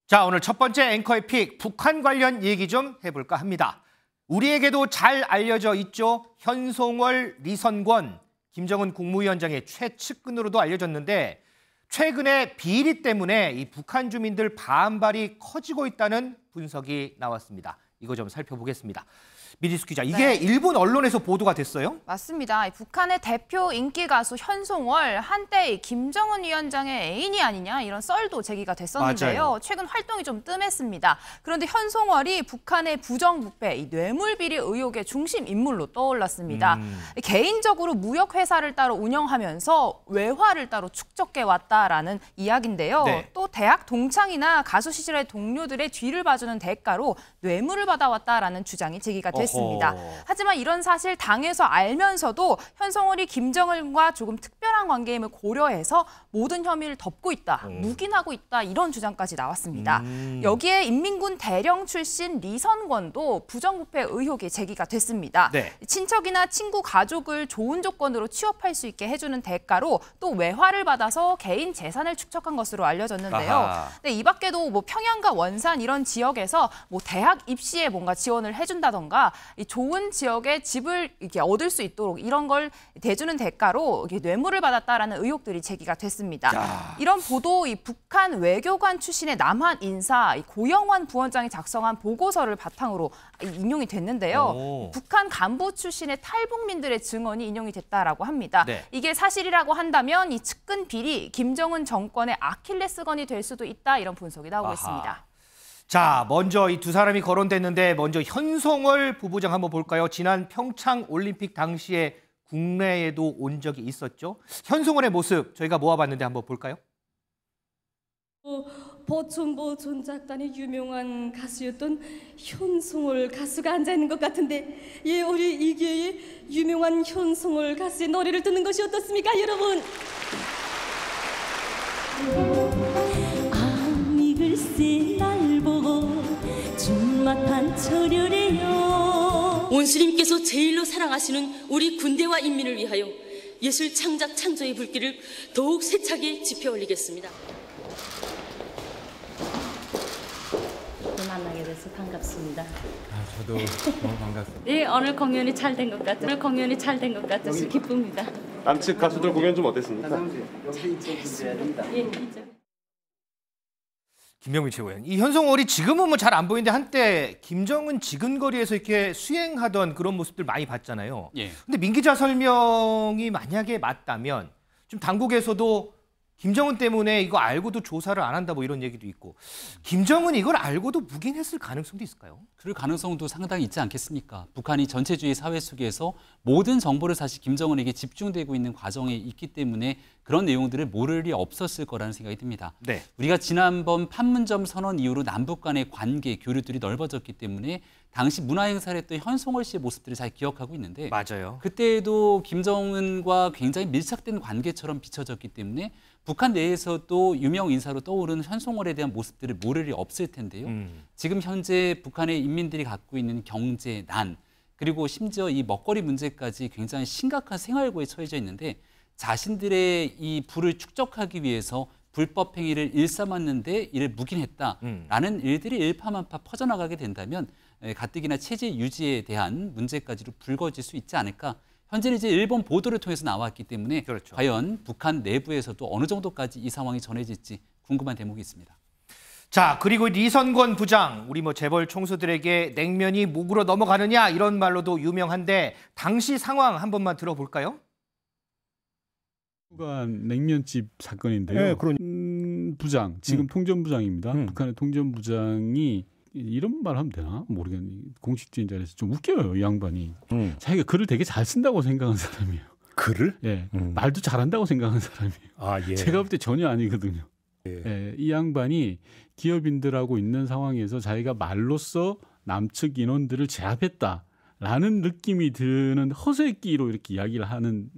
자, 오늘 첫 번째 앵커의 픽, 북한 관련 얘기 좀 해볼까 합니다. 우리에게도 잘 알려져 있죠. 현송월, 리선권, 김정은 국무위원장의 최측근으로도 알려졌는데 최근에 비리 때문에 이 북한 주민들 반발이 커지고 있다는 분석이 나왔습니다. 이거 좀 살펴보겠습니다. 미리수 기자, 이게 일본 언론에서 보도가 됐어요? 맞습니다. 북한의 대표 인기 가수 현송월, 한때 김정은 위원장의 애인이 아니냐 이런 썰도 제기가 됐었는데요. 맞아요. 최근 활동이 좀 뜸했습니다. 그런데 현송월이 북한의 부정부패, 이 뇌물비리 의혹의 중심 인물로 떠올랐습니다. 개인적으로 무역회사를 따로 운영하면서 외화를 따로 축적해왔다라는 이야기인데요. 네. 또 대학 동창이나 가수 시절의 동료들의 뒤를 봐주는 대가로 뇌물을 받아왔다라는 주장이 제기가 됐습니다. 하지만 이런 사실 당에서 알면서도 현송월이 김정은과 조금 특별한 관계임을 고려해서 모든 혐의를 덮고 있다, 묵인하고 있다 이런 주장까지 나왔습니다. 여기에 인민군 대령 출신 리선권도 부정부패 의혹이 제기가 됐습니다. 네. 친척이나 친구 가족을 좋은 조건으로 취업할 수 있게 해주는 대가로 또 외화를 받아서 개인 재산을 축적한 것으로 알려졌는데요. 근데 이 밖에도 뭐 평양과 원산 이런 지역에서 뭐 대학 입시에 뭔가 지원을 해준다던가 이 좋은 지역에 집을 이렇게 얻을 수 있도록 이런 걸 대주는 대가로 이렇게 뇌물을 받았다라는 의혹들이 제기가 됐습니다. 이런 보도 이 북한 외교관 출신의 남한 인사 고영환 부원장이 작성한 보고서를 바탕으로 인용이 됐는데요. 북한 간부 출신의 탈북민들의 증언이 인용이 됐다라고 합니다. 네. 이게 사실이라고 한다면 이 측근 비리 김정은 정권의 아킬레스건이 될 수도 있다 이런 분석이 나오고 있습니다. 자, 먼저 이 두 사람이 거론됐는데 먼저 현송월 부부장 한번 볼까요? 지난 평창 올림픽 당시에 국내에도 온 적이 있었죠. 현송월의 모습 저희가 모아봤는데 한번 볼까요? 보천보 전작단의 유명한 가수였던 현송월 가수가 앉아있는 것 같은데 예, 우리 이 기회에 유명한 현송월 가수의 노래를 듣는 것이 어떻습니까, 여러분? 아니 글쎄 날 보고 준맛한 철혈해요. 원수님께서 제일로 사랑하시는 우리 군대와 인민을 위하여 예술 창작 창조의 불길을 더욱 세차게 지펴 올리겠습니다. 만나게 돼서 반갑습니다. 저도 너무 반갑습니다. 네, 오늘 공연이 잘 된 것 같아요. 오늘 공연이 잘 된 것 같아서 기쁩니다. 남측 가수들 공연 좀 어땠습니까? 예, 이제. 김명민 최고위원. 이 현송월이 지금은 뭐 잘 안 보이는데 한때 김정은 지근거리에서 이렇게 수행하던 그런 모습들 많이 봤잖아요. 예. 근데 민 기자 설명이 만약에 맞다면 좀 당국에서도 김정은 때문에 이거 알고도 조사를 안 한다 뭐 이런 얘기도 있고 김정은이 이걸 알고도 묵인했을 가능성도 있을까요? 그럴 가능성도 상당히 있지 않겠습니까? 북한이 전체주의 사회 속에서 모든 정보를 사실 김정은에게 집중되고 있는 과정에 있기 때문에 그런 내용들을 모를 리 없었을 거라는 생각이 듭니다. 네. 우리가 지난번 판문점 선언 이후로 남북 간의 관계, 교류들이 넓어졌기 때문에 당시 문화행사를 했던 현송월 씨의 모습들을 잘 기억하고 있는데 맞아요. 그때도 김정은과 굉장히 밀착된 관계처럼 비춰졌기 때문에 북한 내에서도 유명 인사로 떠오르는 현송월에 대한 모습들을 모를 리 없을 텐데요. 지금 현재 북한의 인민들이 갖고 있는 경제, 난, 그리고 심지어 이 먹거리 문제까지 굉장히 심각한 생활고에 처해져 있는데 자신들의 이 부를 축적하기 위해서 불법 행위를 일삼았는데 이를 묵인했다라는 일들이 일파만파 퍼져나가게 된다면 가뜩이나 체제 유지에 대한 문제까지도 불거질 수 있지 않을까. 현재는 이제 일본 보도를 통해서 나왔기 때문에 그렇죠. 과연 북한 내부에서도 어느 정도까지 이 상황이 전해질지 궁금한 대목이 있습니다. 자, 그리고 리선권 부장, 우리 뭐 재벌 총수들에게 냉면이 목으로 넘어가느냐 이런 말로도 유명한데 당시 상황 한 번만 들어볼까요? 냉면집 사건인데요. 네, 부장, 지금 통전부장입니다. 북한의 통전부장이 이런 말 하면 되나? 모르겠네. 공식적인 자리에서 좀 웃겨요, 이 양반이. 자기가 글을 되게 잘 쓴다고 생각하는 사람이에요. 글을? 예, 말도 잘한다고 생각하는 사람이에요. 아, 예. 제가 볼 때 전혀 아니거든요. 예. 예, 이 양반이 기업인들하고 있는 상황에서 자기가 말로써 남측 인원들을 제압했다라는 느낌이 드는 허세끼로 이렇게 이야기를 하는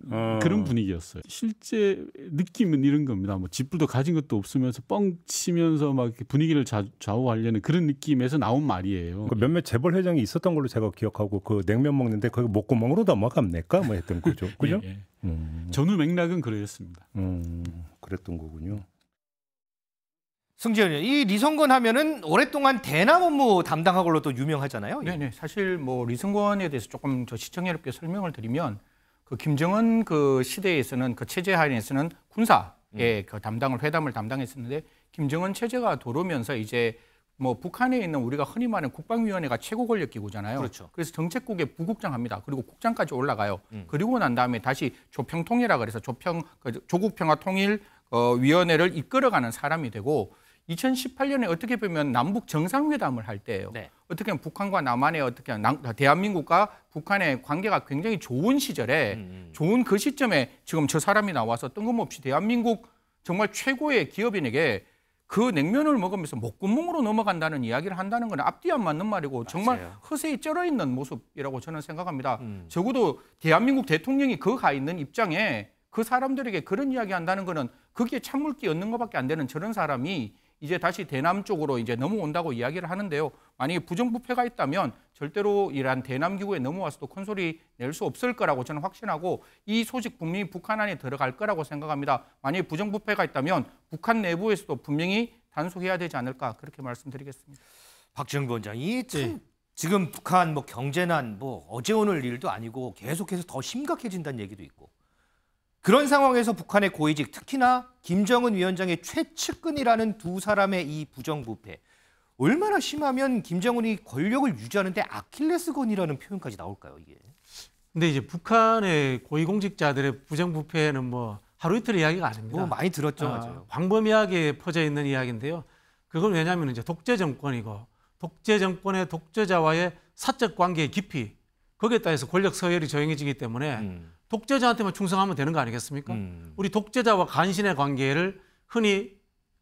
그런 분위기였어요. 실제 느낌은 이런 겁니다. 뭐 집불도 가진 것도 없으면서 뻥 치면서 막 분위기를 좌우하려는 그런 느낌에서 나온 말이에요. 그 몇몇 재벌 회장이 있었던 걸로 제가 기억하고 그 냉면 먹는데 거기 목구멍으로 넘어갑니까? 뭐 했던 거죠. 그죠? 예, 예. 전후 맥락은 그랬습니다. 그랬던 거군요. 승재 의원, 이 리성건 하면은 오랫동안 대남 업무 담당한 걸로 또 유명하잖아요. 네네. 사실 뭐 리성건에 대해서 조금 더 시청 여러분께 설명을 드리면 그 김정은 그 시대에서는 그 체제 하에서는 군사의 그 담당을 회담을 담당했었는데 김정은 체제가 들어오면서 이제 뭐 북한에 있는 우리가 흔히 말하는 국방위원회가 최고 권력 기구잖아요. 그렇죠. 그래서 정책국의 부국장 합니다. 그리고 국장까지 올라가요. 그리고 난 다음에 다시 조평통일이라 그래서 조국평화통일 위원회를 이끌어가는 사람이 되고 2018년에 어떻게 보면 남북 정상회담을 할 때예요. 네. 어떻게 보면 북한과 남한의 어떻게 대한민국과 북한의 관계가 굉장히 좋은 시절에 좋은 그 시점에 지금 저 사람이 나와서 뜬금없이 대한민국 정말 최고의 기업인에게 그 냉면을 먹으면서 목구멍으로 넘어간다는 이야기를 한다는 건 앞뒤 안 맞는 말이고 정말 맞아요. 허세에 쩔어 있는 모습이라고 저는 생각합니다. 적어도 대한민국 대통령이 그 가 있는 입장에 그 사람들에게 그런 이야기 한다는 거는 거기에 찬물기 얻는 것밖에 안 되는 저런 사람이 이제 다시 대남 쪽으로 이제 넘어온다고 이야기를 하는데요. 만약에 부정부패가 있다면 절대로 이러한 대남 기구에 넘어와서도 큰 소리 낼 수 없을 거라고 저는 확신하고 이 소식 분명히 북한 안에 들어갈 거라고 생각합니다. 만약에 부정부패가 있다면 북한 내부에서도 분명히 단속해야 되지 않을까 그렇게 말씀드리겠습니다. 박지영 위원장, 이 참 지금 북한 뭐 경제난 뭐 어제 오늘 일도 아니고 계속해서 더 심각해진다는 얘기도 있고 그런 상황에서 북한의 고위직 특히나 김정은 위원장의 최측근이라는 두 사람의 이 부정부패 얼마나 심하면 김정은이 권력을 유지하는 데 아킬레스건이라는 표현까지 나올까요, 이게? 근데 이제 북한의 고위공직자들의 부정부패는 뭐 하루 이틀 이야기가 아닙니다. 뭐 많이 들었죠, 맞아요. 광범위하게 퍼져 있는 이야기인데요. 그건 왜냐하면 이제 독재 정권이고 독재 정권의 독재자와의 사적 관계의 깊이 거기에 따라서 권력 서열이 조용해지기 때문에 독재자한테만 충성하면 되는 거 아니겠습니까? 우리 독재자와 간신의 관계를 흔히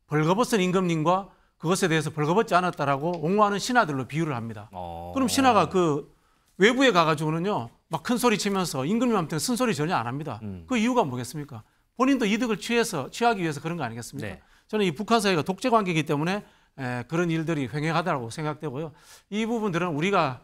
벌거벗은 임금님과 그것에 대해서 벌거벗지 않았다라고 옹호하는 신하들로 비유를 합니다. 그럼 신하가 그 외부에 가가지고는요 막 큰 소리 치면서 임금님한테는 쓴소리 전혀 안 합니다. 그 이유가 뭐겠습니까? 본인도 이득을 취하기 위해서 그런 거 아니겠습니까? 네. 저는 이 북한 사회가 독재 관계이기 때문에 그런 일들이 횡행하다고 생각되고요. 이 부분들은 우리가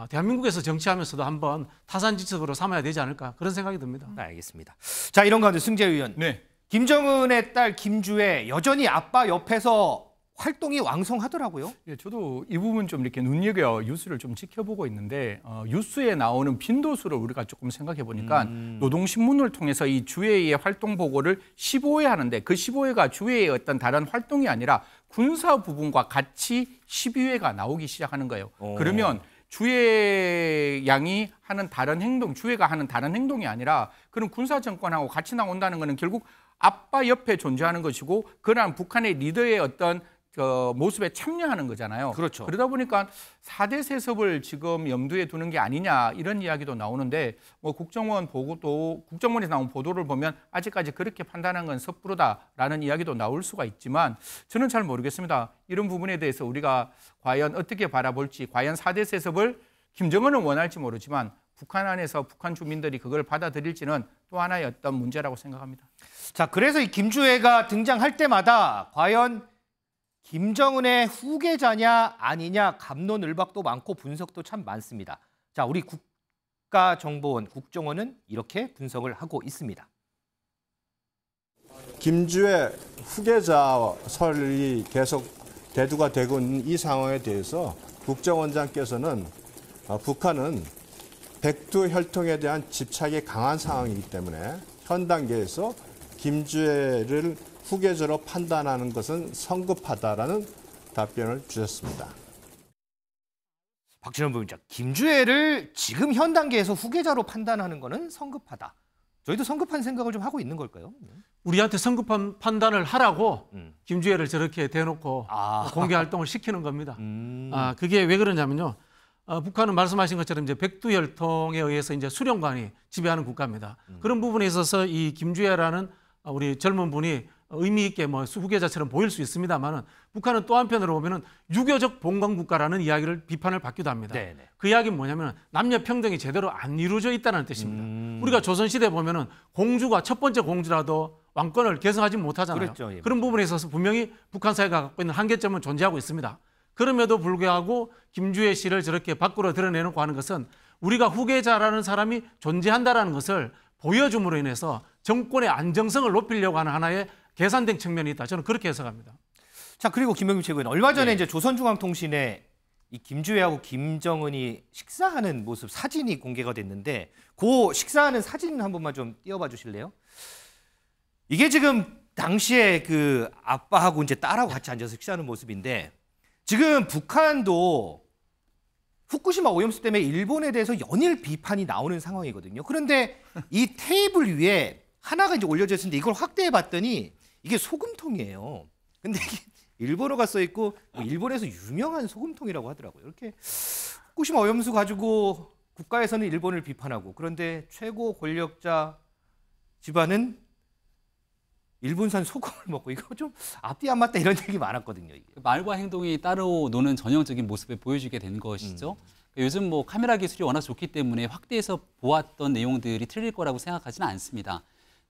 대한민국에서 정치하면서도 한번 타산지석으로 삼아야 되지 않을까 그런 생각이 듭니다. 알겠습니다. 자, 이런 가운데 승재 의원, 네. 김정은의 딸 김주애 여전히 아빠 옆에서 활동이 왕성하더라고요. 예, 저도 이 부분 좀 이렇게 눈여겨 뉴스를 좀 지켜보고 있는데 뉴스에 나오는 빈도수를 우리가 조금 생각해 보니까 노동신문을 통해서 이 주회의 활동 보고를 15회 하는데 그 15회가 주회의 어떤 다른 활동이 아니라 군사 부분과 같이 12회가 나오기 시작하는 거예요. 그러면 주회 양이 하는 다른 행동, 주회가 하는 다른 행동이 아니라 그런 군사 정권하고 같이 나온다는 것은 결국 아빠 옆에 존재하는 것이고 그러한 북한의 리더의 어떤 모습에 참여하는 거잖아요. 그렇죠. 그러다 보니까 4대 세습을 지금 염두에 두는 게 아니냐 이런 이야기도 나오는데 뭐 국정원에서 나온 보도를 보면 아직까지 그렇게 판단한 건 섣부르다라는 이야기도 나올 수가 있지만 저는 잘 모르겠습니다. 이런 부분에 대해서 우리가 과연 어떻게 바라볼지 과연 4대 세습을 김정은은 원할지 모르지만 북한 안에서 북한 주민들이 그걸 받아들일지는 또 하나의 어떤 문제라고 생각합니다. 자, 그래서 이 김주애가 등장할 때마다 과연 김정은의 후계자냐 아니냐 갑론을박도 많고 분석도 참 많습니다. 자, 우리 국가정보원 국정원은 이렇게 분석을 하고 있습니다. 김주애 후계자 설이 계속 대두가 되고 있는 이 상황에 대해서 국정원장께서는 북한은 백두혈통에 대한 집착이 강한 상황이기 때문에 현 단계에서 김주애를 후계자로 판단하는 것은 성급하다라는 답변을 주셨습니다. 박진원 부위원장, 김주애를 지금 현 단계에서 후계자로 판단하는 것은 성급하다. 저희도 성급한 생각을 좀 하고 있는 걸까요? 우리한테 성급한 판단을 하라고 김주애를 저렇게 대놓고 공개 활동을 시키는 겁니다. 그게 왜 그러냐면요. 북한은 말씀하신 것처럼 이제 백두혈통에 의해서 이제 수령관이 지배하는 국가입니다. 그런 부분에 있어서 이 김주애라는 우리 젊은 분이 의미 있게 뭐 후계자처럼 보일 수 있습니다만은 북한은 또 한편으로 보면은 유교적 봉건 국가라는 이야기를 비판을 받기도 합니다. 네네. 그 이야기는 뭐냐면 남녀 평등이 제대로 안 이루어져 있다는 뜻입니다. 우리가 조선 시대 보면은 공주가 첫 번째 공주라도 왕권을 계승하지 못하잖아요. 그랬죠, 예, 그런 부분에 있어서 분명히 북한 사회가 갖고 있는 한계점은 존재하고 있습니다. 그럼에도 불구하고 김주애 씨를 저렇게 밖으로 드러내놓고 하는 것은 우리가 후계자라는 사람이 존재한다라는 것을 보여줌으로 인해서 정권의 안정성을 높이려고 하는 하나의 계산된 측면이 있다. 저는 그렇게 해석합니다. 자, 그리고 김병규 최고위원 얼마 전에 네. 이제 조선중앙통신에 이 김주혜하고 김정은이 식사하는 모습 사진이 공개가 됐는데 그 식사하는 사진 한 번만 좀 띄워봐 주실래요? 이게 지금 당시에 그 아빠하고 이제 딸하고 같이 앉아서 식사하는 모습인데 지금 북한도 후쿠시마 오염수 때문에 일본에 대해서 연일 비판이 나오는 상황이거든요. 그런데 이 테이블 위에 하나가 이제 올려져 있는데 이걸 확대해 봤더니 이게 소금통이에요. 근데 이게 일본어가 써 있고 뭐 일본에서 유명한 소금통이라고 하더라고요. 이렇게 후쿠시마 오염수 가지고 국가에서는 일본을 비판하고 그런데 최고 권력자 집안은 일본산 소금을 먹고 이거 좀 앞뒤 안 맞다 이런 얘기 많았거든요. 이게. 말과 행동이 따로 노는 전형적인 모습을 보여주게 된 것이죠. 요즘 뭐 카메라 기술이 워낙 좋기 때문에 확대해서 보았던 내용들이 틀릴 거라고 생각하지는 않습니다.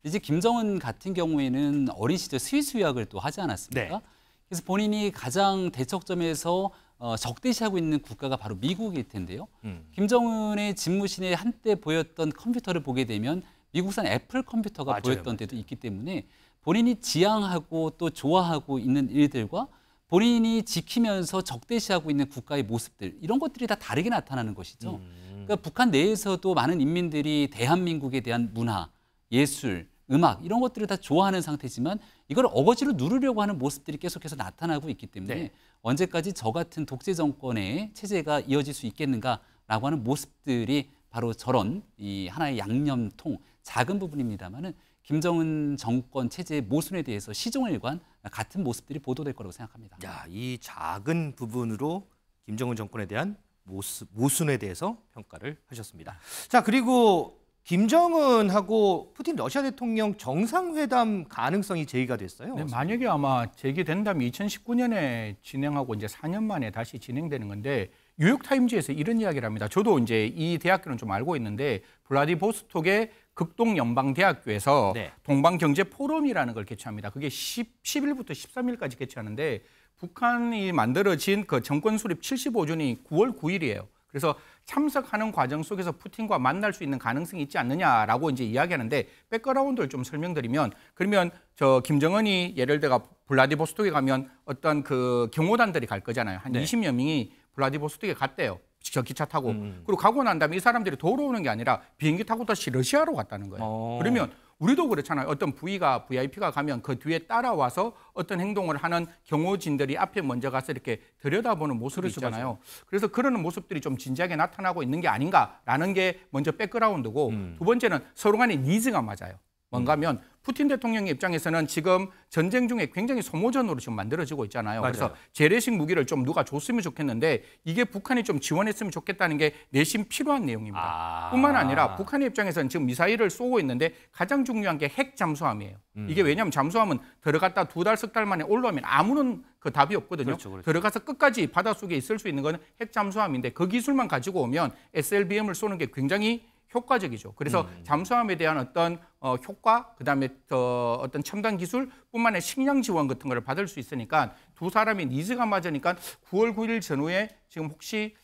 이제 김정은 같은 경우에는 어린 시절 스위스 유학을 또 하지 않았습니까? 네. 그래서 본인이 가장 대척점에서 적대시하고 있는 국가가 바로 미국일 텐데요. 김정은의 집무실에 한때 보였던 컴퓨터를 보게 되면 미국산 애플 컴퓨터가 맞아요, 보였던 때도 있기 때문에 본인이 지향하고 또 좋아하고 있는 일들과 본인이 지키면서 적대시하고 있는 국가의 모습들 이런 것들이 다 다르게 나타나는 것이죠. 그러니까 북한 내에서도 많은 인민들이 대한민국에 대한 문화, 예술, 음악 이런 것들을 다 좋아하는 상태지만 이걸 어거지로 누르려고 하는 모습들이 계속해서 나타나고 있기 때문에 네. 언제까지 저 같은 독재 정권의 체제가 이어질 수 있겠는가라고 하는 모습들이 바로 저런 이 하나의 양념통 작은 부분입니다만은 김정은 정권 체제의 모순에 대해서 시종일관 같은 모습들이 보도될 거라고 생각합니다. 야, 이 작은 부분으로 김정은 정권에 대한 모순에 대해서 평가를 하셨습니다. 자, 그리고 김정은하고 푸틴 러시아 대통령 정상회담 가능성이 제기가 됐어요. 네, 만약에 아마 제기된다면 2019년에 진행하고 이제 4년 만에 다시 진행되는 건데 뉴욕타임즈에서 이런 이야기를 합니다. 저도 이제 이 대학교는 좀 알고 있는데 블라디보스톡의 극동연방대학교에서 네. 동방경제포럼이라는 걸 개최합니다. 그게 10일부터 13일까지 개최하는데 북한이 만들어진 그 정권 수립 75주년이 9월 9일이에요. 그래서 참석하는 과정 속에서 푸틴과 만날 수 있는 가능성이 있지 않느냐라고 이제 이야기하는데 백그라운드를 좀 설명드리면 그러면 저 김정은이 예를 들어 블라디보스톡에 가면 어떤 그 경호단들이 갈 거잖아요. 한 네. 20여 명이 블라디보스톡에 갔대요. 저 기차 타고. 그리고 가고 난 다음에 이 사람들이 돌아오는 게 아니라 비행기 타고 다시 러시아로 갔다는 거예요. 그러면 우리도 그렇잖아요. 어떤 VIP가 가면 그 뒤에 따라와서 어떤 행동을 하는 경호진들이 앞에 먼저 가서 이렇게 들여다보는 모습이 있잖아요. 맞아요. 그래서 그런 모습들이 좀 진지하게 나타나고 있는 게 아닌가라는 게 먼저 백그라운드고 두 번째는 서로 간의 니즈가 맞아요. 뭔가 하면 푸틴 대통령의 입장에서는 지금 전쟁 중에 굉장히 소모전으로 지금 만들어지고 있잖아요. 맞아요. 그래서 재래식 무기를 좀 누가 줬으면 좋겠는데 이게 북한이 좀 지원했으면 좋겠다는 게 내심 필요한 내용입니다. 뿐만 아니라 북한의 입장에서는 지금 미사일을 쏘고 있는데 가장 중요한 게 핵 잠수함이에요. 이게 왜냐하면 잠수함은 들어갔다 2달, 석 달 만에 올라오면 아무런 그 답이 없거든요. 그렇죠. 들어가서 끝까지 바닷속에 있을 수 있는 건 핵 잠수함인데 그 기술만 가지고 오면 SLBM을 쏘는 게 굉장히 효과적이죠. 그래서 잠수함에 대한 어떤 효과, 그다음에 어떤 첨단 기술뿐만 아니라 식량 지원 같은 걸 받을 수 있으니까 두 사람의 니즈가 맞으니까 9월 9일 전후에 지금 혹시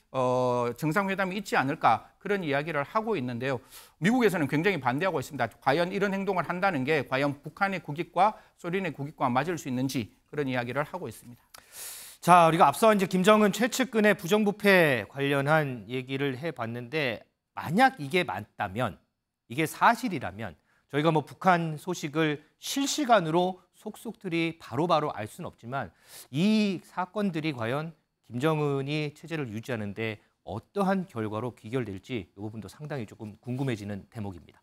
정상회담이 있지 않을까 그런 이야기를 하고 있는데요. 미국에서는 굉장히 반대하고 있습니다. 과연 이런 행동을 한다는 게 과연 북한의 국익과 소련의 국익과 맞을 수 있는지 그런 이야기를 하고 있습니다. 자, 우리가 앞서 이제 김정은 최측근의 부정부패 관련한 얘기를 해봤는데 만약 이게 맞다면, 이게 사실이라면 저희가 뭐 북한 소식을 실시간으로 속속들이 바로바로 알 수는 없지만 이 사건들이 과연 김정은이 체제를 유지하는 데 어떠한 결과로 귀결될지 이 부분도 상당히 조금 궁금해지는 대목입니다.